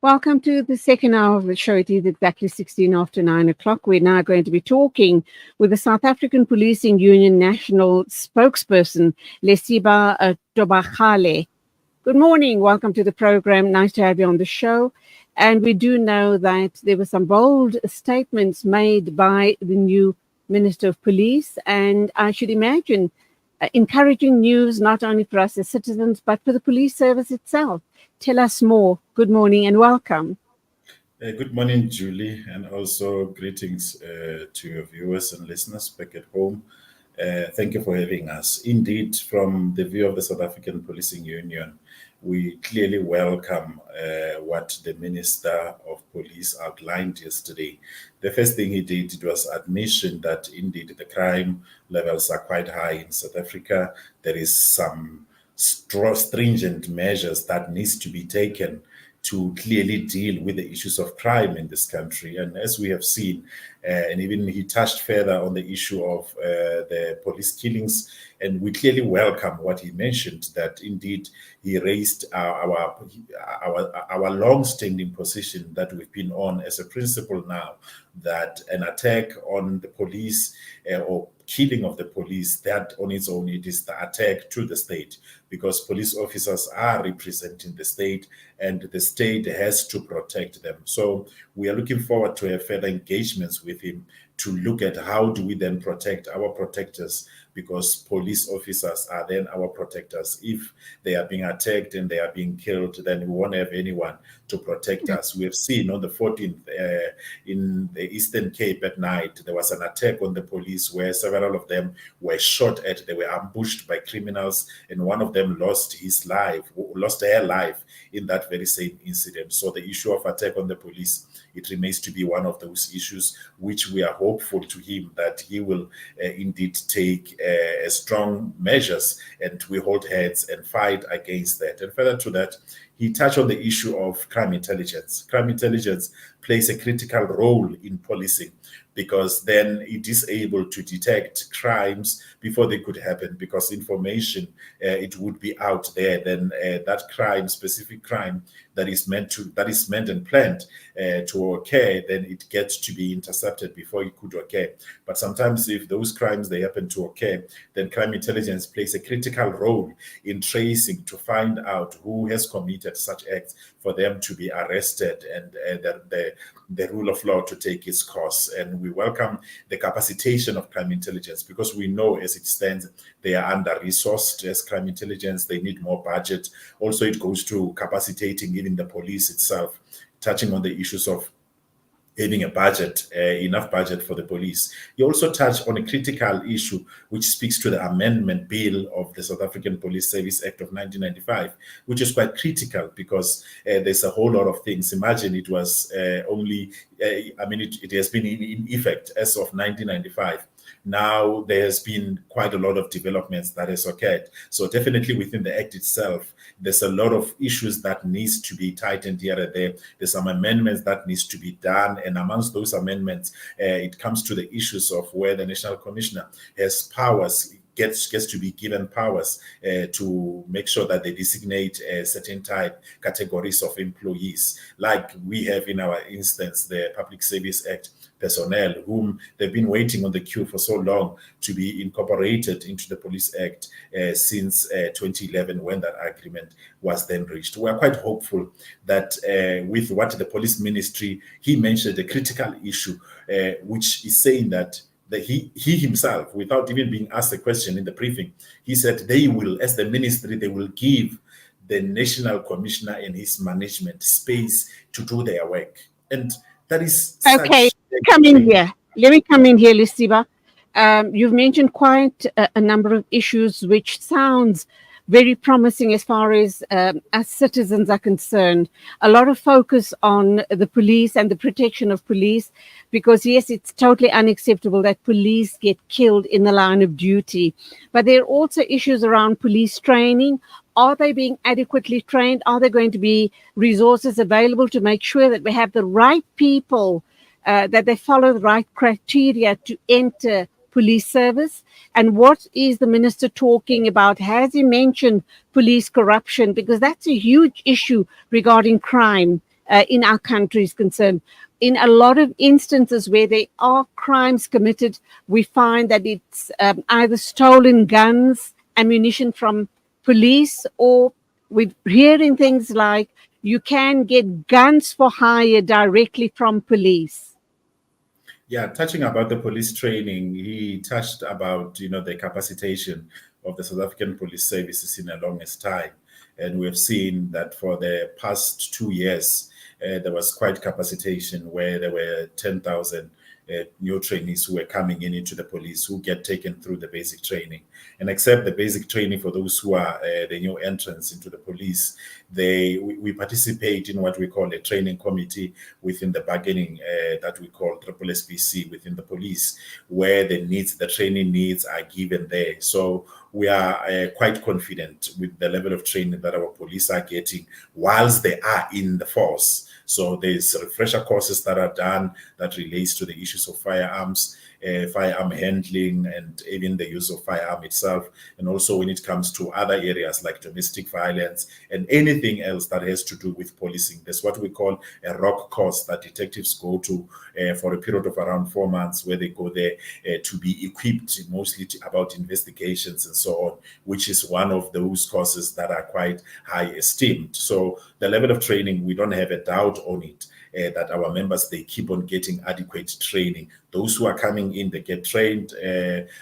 Welcome to the second hour of the show. It is exactly 16 after 9 o'clock. We're now going to be talking with the South African Policing Union National Spokesperson, Lesiba Tobagale. Good morning. Welcome to the program. Nice to have you on the show. And we do know that there were some bold statements made by the new Minister of Police. And I should imagine encouraging news, not only for us as citizens, but for the police service itself. Tell us more. Good morning and welcome. Good morning, Julie, and also greetings to your viewers and listeners back at home. Thank you for having us. Indeed, from the view of the South African Policing Union, we clearly welcome what the Minister of Police outlined yesterday. The first thing he did was admission that indeed the crime levels are quite high in South Africa. There is some stringent measures that needs to be taken to clearly deal with the issues of crime in this country. And as we have seen, and even he touched further on the issue of the police killings, and we clearly welcome what he mentioned, that indeed he raised our long-standing position that we've been on as a principle now, that an attack on the police or killing of the police, that on its own, it is the attack to the state, because police officers are representing the state and the state has to protect them. So we are looking forward to have further engagements with him to look at how do we then protect our protectors, because police officers are then our protectors. If they are being attacked and they are being killed, then we won't have anyone to protect us. We have seen on the 14th in the Eastern Cape at night, there was an attack on the police where several of them were shot at. They were ambushed by criminals, and one of them lost her life in that very same incident. So the issue of attack on the police, it remains to be one of those issues which we are hopeful to him that he will indeed take strong measures, and we hold heads and fight against that. And further to that, he touched on the issue of crime intelligence. Crime intelligence plays a critical role in policing, because then it is able to detect crimes before they could happen, because information, it would be out there. Then that crime, specific crime that is meant and planned to occur, then it gets to be intercepted before it could occur. But sometimes if those crimes, they happen to occur, then crime intelligence plays a critical role in tracing to find out who has committed such acts, for them to be arrested, and the rule of law to take its course. And we welcome the capacitation of crime intelligence, because we know as it stands, they are under-resourced as crime intelligence. They need more budget. Also, it goes to capacitating even the police itself, touching on the issues of having a budget, enough budget for the police. He also touched on a critical issue which speaks to the amendment bill of the South African Police Service Act of 1995, which is quite critical, because there's a whole lot of things. Imagine it was it has been in effect as of 1995. Now there has been quite a lot of developments that has occurred. So definitely within the Act itself, there's a lot of issues that needs to be tightened here and there. There's some amendments that needs to be done. And amongst those amendments, it comes to the issues of where the National Commissioner has powers, gets to be given powers to make sure that they designate certain type categories of employees, like we have in our instance, the Public Service Act personnel, whom they've been waiting on the queue for so long to be incorporated into the Police Act since 2011, when that agreement was then reached. We are quite hopeful that with what the police ministry, he mentioned a critical issue, which is saying that he himself, without even being asked a question in the briefing, he said they will, as the ministry, they will give the National Commissioner and his management space to do their work. And that is okay. Let me come in here, Lesiba. You've mentioned quite a number of issues, which sounds very promising as far as citizens are concerned. A lot of focus on the police and the protection of police, because yes, it's totally unacceptable that police get killed in the line of duty. But there are also issues around police training. Are they being adequately trained? Are there going to be resources available to make sure that we have the right people, that they follow the right criteria to enter police service? And what is the minister talking about? Has he mentioned police corruption? Because that's a huge issue regarding crime in our country is concerned. In a lot of instances where there are crimes committed, we find that it's either stolen guns, ammunition from police, or we're hearing things like you can get guns for hire directly from police. Yeah, touching about the police training, he touched about, the capacitation of the South African police services in the longest time. And we have seen that for the past 2 years, there was quite capacitation where there were 10,000 new trainees who were coming into the police who get taken through the basic training. And except the basic training for those who are the new entrants into the police, we participate in what we call a training committee within the bargaining that we call SSBC within the police, where the training needs are given there. So we are quite confident with the level of training that our police are getting whilst they are in the force. So there's refresher courses that are done that relates to the issues of firearms, firearm handling, and even the use of firearm itself. And also when it comes to other areas like domestic violence and anything else that has to do with policing. There's what we call a ROC course that detectives go to for a period of around 4 months, where they go there to be equipped mostly about investigations and so on, which is one of those courses that are quite high esteemed. So the level of training, we don't have a doubt on it. That our members, they keep on getting adequate training. Those who are coming in, they get trained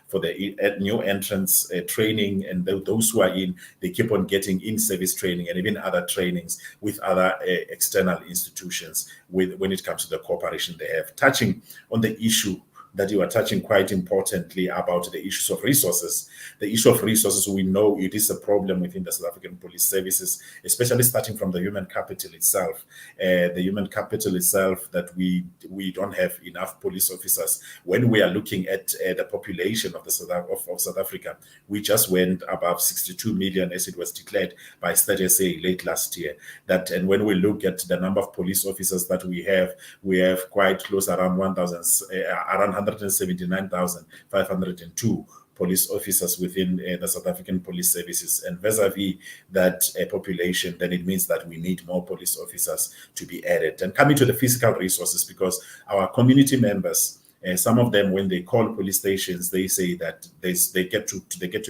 for the new entrance training, and those who are in, they keep on getting in-service training and even other trainings with other external institutions when it comes to the cooperation they have. Touching on the issue that you are touching quite importantly about the issues of resources. The issue of resources, we know it is a problem within the South African police services, especially starting from the human capital itself. The human capital itself, that we don't have enough police officers. When we are looking at the population of South Africa, we just went above 62 million as it was declared by State SA late last year. And when we look at the number of police officers that we have quite close around 179,502 police officers within the South African police services, and vis-a-vis that population, then it means that we need more police officers to be added. And coming to the physical resources, because our community members, some of them, when they call police stations, they say that they get to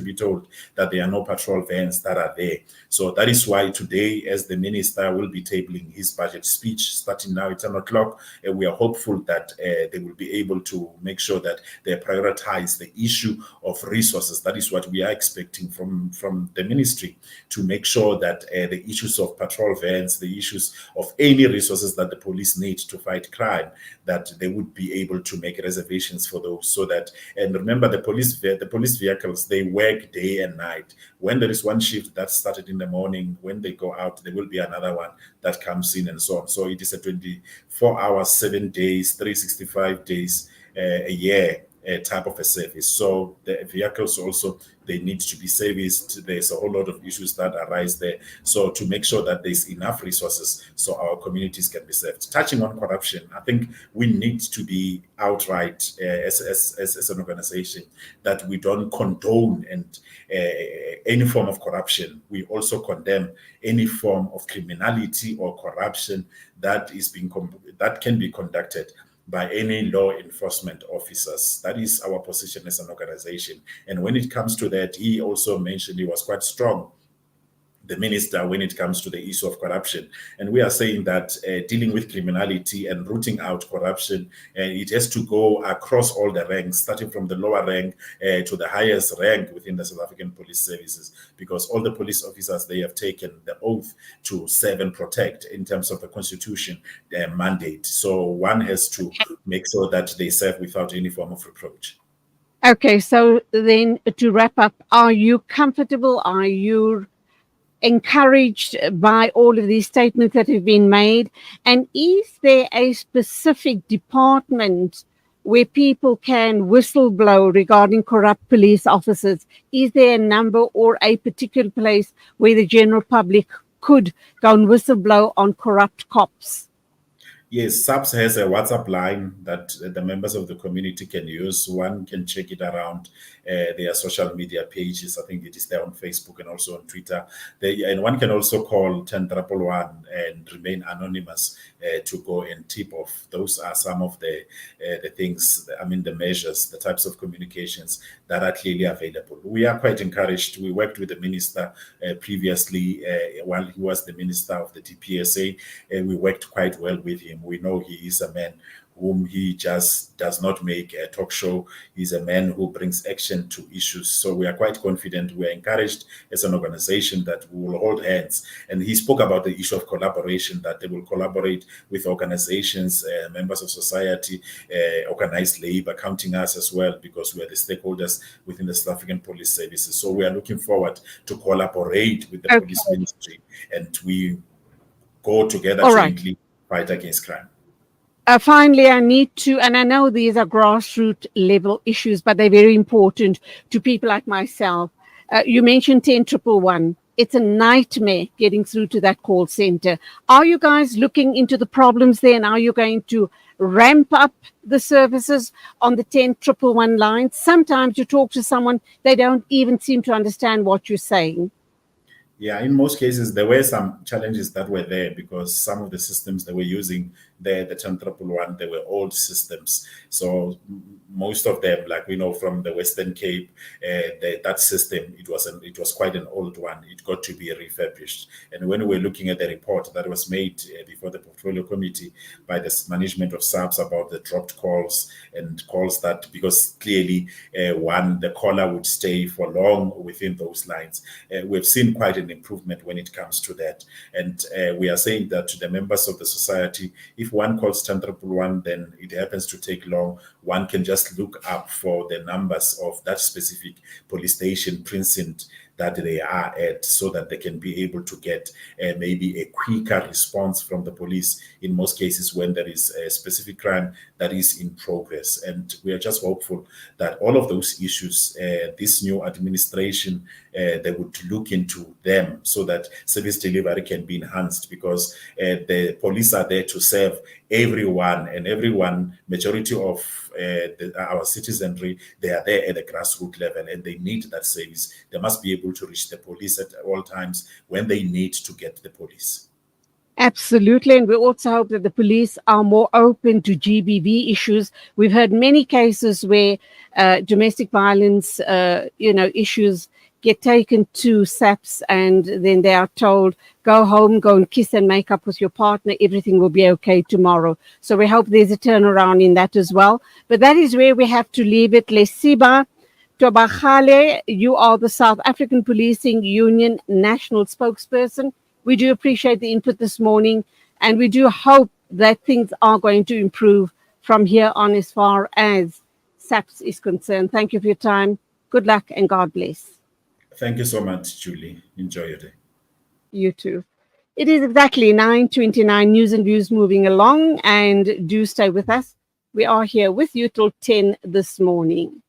be told that there are no patrol vans that are there. So that is why today, as the minister will be tabling his budget speech starting now at 10 o'clock, we are hopeful that they will be able to make sure that they prioritize the issue of resources. That is what we are expecting from the ministry, to make sure that the issues of patrol vans, the issues of any resources that the police need to fight crime, that they would be able to make reservations for those, so that, and remember, the police vehicles, they work day and night. When there is one shift that started in the morning, when they go out, there will be another one that comes in, and so on. So it is a 24 hours, 7 days, 365 days a year type of a service. So the vehicles also, they need to be serviced. There's a whole lot of issues that arise there. So to make sure that there's enough resources so our communities can be served. Touching on corruption, I think we need to be outright as an organization that we don't condone any form of corruption. We also condemn any form of criminality or corruption that can be conducted by any law enforcement officers. That is our position as an organization. And when it comes to that, he also mentioned he was quite strong, the minister, when it comes to the issue of corruption. And we are saying that dealing with criminality and rooting out corruption, it has to go across all the ranks, starting from the lower rank to the highest rank within the South African police services, because all the police officers, they have taken the oath to serve and protect in terms of the constitution, their mandate. So one has to make sure that they serve without any form of reproach. Okay, so then to wrap up, are you comfortable? Are you encouraged by all of these statements that have been made? And is there a specific department where people can whistleblow regarding corrupt police officers? Is there a number or a particular place where the general public could go and whistleblow on corrupt cops? Yes, SAPS has a WhatsApp line that the members of the community can use. One can check it around their social media pages. I think it is there on Facebook and also on Twitter. And one can also call 10 111 and remain anonymous to go and tip off. Those are some of the things, I mean, the measures, the types of communications that are clearly available. We are quite encouraged. We worked with the minister previously while he was the minister of the DPSA, and we worked quite well with him. We know he is a man whom he just does not make a talk show. He's a man who brings action to issues. So we are quite confident. We are encouraged as an organization that we will hold hands. And he spoke about the issue of collaboration, that they will collaborate with organizations, members of society, organized labor, counting us as well, because we are the stakeholders within the South African Police Services. So we are looking forward to collaborate with the police ministry, and we go together jointly fight against crime. Finally, I need to, and I know these are grassroots level issues, but they're very important to people like myself. You mentioned 10 111. It's a nightmare getting through to that call center. Are you guys looking into the problems there, and are you going to ramp up the services on the 10 111 line? Sometimes you talk to someone, they don't even seem to understand what you're saying. Yeah, in most cases, there were some challenges that were there because some of the systems they were using there, the 10 111, they were old systems. So most of them, like we know from the Western Cape, that system, it was quite an old one. It got to be refurbished. And when we were looking at the report that was made before the portfolio committee by the management of SAPS about the dropped calls and calls that, because clearly the caller would stay for long within those lines. We've seen quite an improvement when it comes to that. And we are saying that to the members of the society, if one calls 10 111, then it happens to take long, one can just look up for the numbers of that specific police station precinct that they are at, so that they can be able to get maybe a quicker response from the police in most cases when there is a specific crime that is in progress. And we are just hopeful that all of those issues, this new administration, they would look into them so that service delivery can be enhanced, because the police are there to serve everyone, and everyone, majority of our citizenry, they are there at the grassroots level and they need that service. They must be able to reach the police at all times when they need to get the police. Absolutely. And we also hope that the police are more open to GBV issues. We've heard many cases where domestic violence, issues get taken to SAPS, and then they are told, go home, go and kiss and make up with your partner. Everything will be okay tomorrow. So we hope there's a turnaround in that as well. But that is where we have to leave it. Lesiba Tobachale, you are the South African Policing Union National Spokesperson. We do appreciate the input this morning, and we do hope that things are going to improve from here on as far as SAPS is concerned. Thank you for your time. Good luck and God bless. Thank you so much, Julie. Enjoy your day. You too. It is exactly 9:29. News and views moving along, and do stay with us. We are here with you till 10 this morning.